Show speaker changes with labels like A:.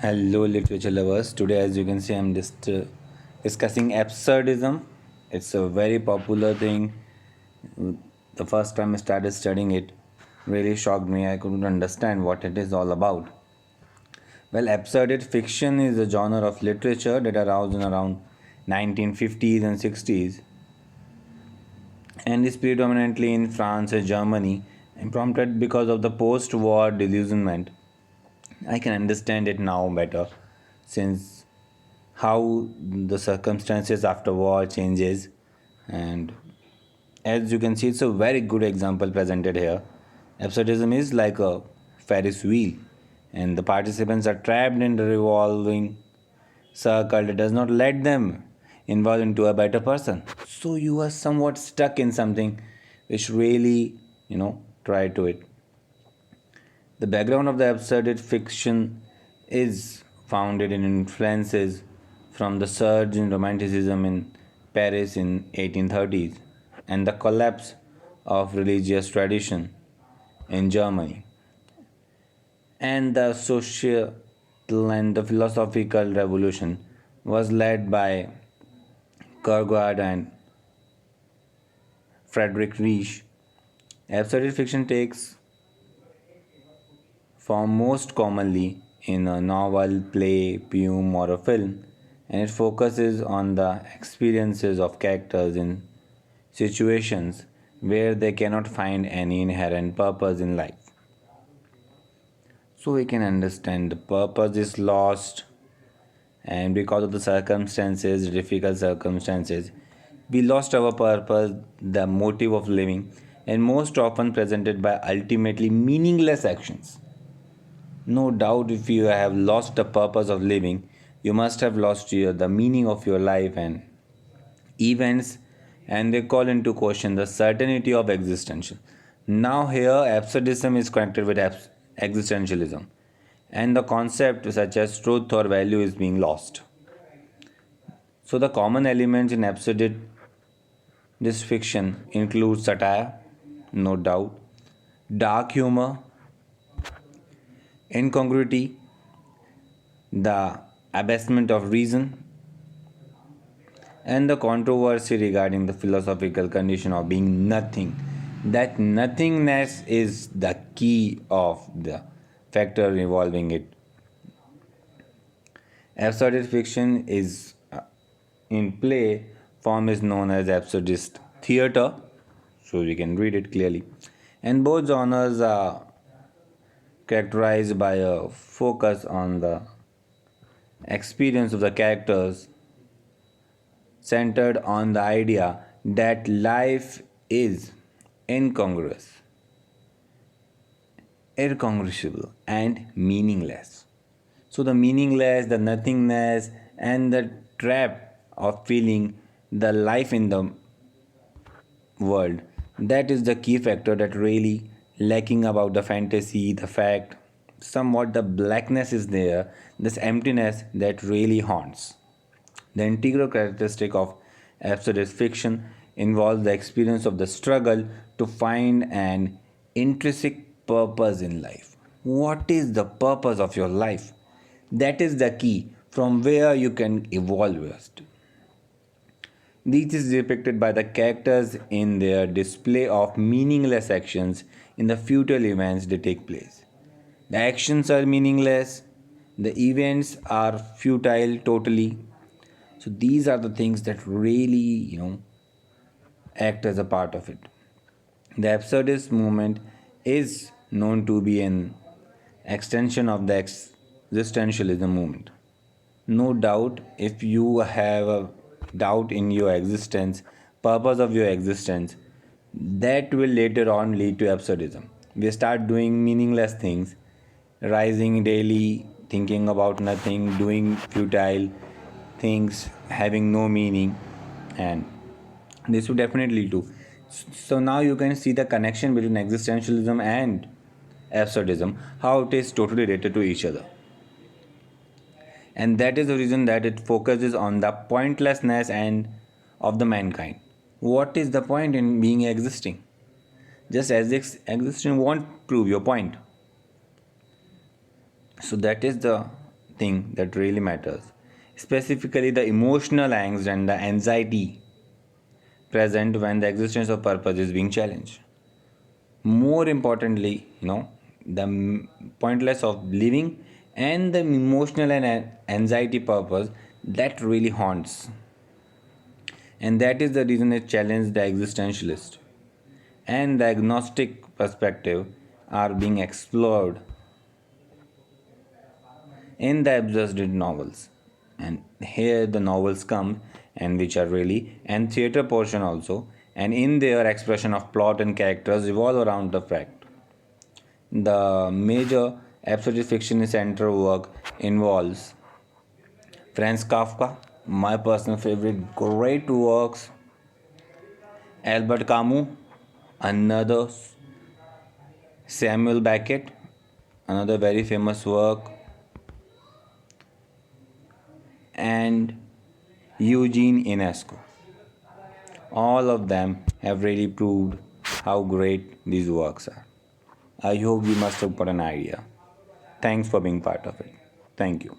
A: Hello, literature lovers. Today, as you can see, I'm just discussing absurdism. It's a very popular thing. The first time I started studying it, really shocked me. I couldn't understand what it is all about. Well, absurdist fiction is a genre of literature that arose in around 1950s and 60s and is predominantly in France and Germany and prompted because of the post-war disillusionment. I can understand it now better since how the circumstances after war changes, and as you can see, it's a very good example presented here. Absurdism is like a Ferris wheel, and the participants are trapped in the revolving circle that does not let them evolve into a better person. So you are somewhat stuck in something which really, try to it. The background of the absurdist fiction is founded in influences from the surge in Romanticism in Paris in 1830s and the collapse of religious tradition in Germany, and the social and the philosophical revolution was led by Kierkegaard and Friedrich Nietzsche. Absurdist fiction takes form most commonly in a novel, play, poem, or a film, and it focuses on the experiences of characters in situations where they cannot find any inherent purpose in life. So we can understand the purpose is lost, and because of the circumstances, difficult circumstances, we lost our purpose, the motive of living, and most often presented by ultimately meaningless actions. No doubt, if you have lost the purpose of living, you must have lost the meaning of your life and events, and they call into question the certainty of existential. Now, here, absurdism is connected with existentialism, and the concept such as truth or value is being lost. So, the common elements in absurdist fiction include satire, no doubt, dark humor, incongruity, the abasement of reason, and the controversy regarding the philosophical condition of being nothing. That nothingness is the key of the factor involving it. Absurdist fiction is in play form is known as Absurdist Theatre, so we can read it clearly. And both genres are characterized by a focus on the experience of the characters centered on the idea that life is incongruous, incongruable, and meaningless. So, the meaningless, the nothingness, and the trap of feeling the life in the world, that is the key factor that really lacking about the fantasy, the fact, somewhat the blackness is there, this emptiness that really haunts. The integral characteristic of absurdist fiction involves the experience of the struggle to find an intrinsic purpose in life. What is the purpose of your life? That is the key from where you can evolve first. This is depicted by the characters in their display of meaningless actions in the futile events they take place. The actions are meaningless, the events are futile totally. So these are the things that really, act as a part of it. The absurdist movement is known to be an extension of the existentialism movement. No doubt, if you have a doubt in your existence, purpose of your existence, that will later on lead to absurdism. We start doing meaningless things, rising daily, thinking about nothing, doing futile things, having no meaning, and this would definitely do. So now you can see the connection between existentialism and absurdism, how it is totally related to each other. And that is the reason that it focuses on the pointlessness and of the mankind. What is the point in being existing? Just as existing won't prove your point. So that is the thing that really matters, specifically the emotional angst and the anxiety present when the existence of purpose is being challenged. More importantly, the pointless of living and the emotional and anxiety purpose that really haunts. And that is the reason it challenged the existentialist. And the agnostic perspective are being explored in the Absurdist novels. And here the novels come, and which are really, and theatre portion also, and in their expression of plot and characters revolve around the fact. The major absurdist fiction center work involves Franz Kafka, my personal favorite, great works, Albert Camus, another Samuel Beckett, another very famous work, and Eugene Ionesco. All of them have really proved how great these works are. I hope you must have got an idea. Thanks for being part of it. Thank you.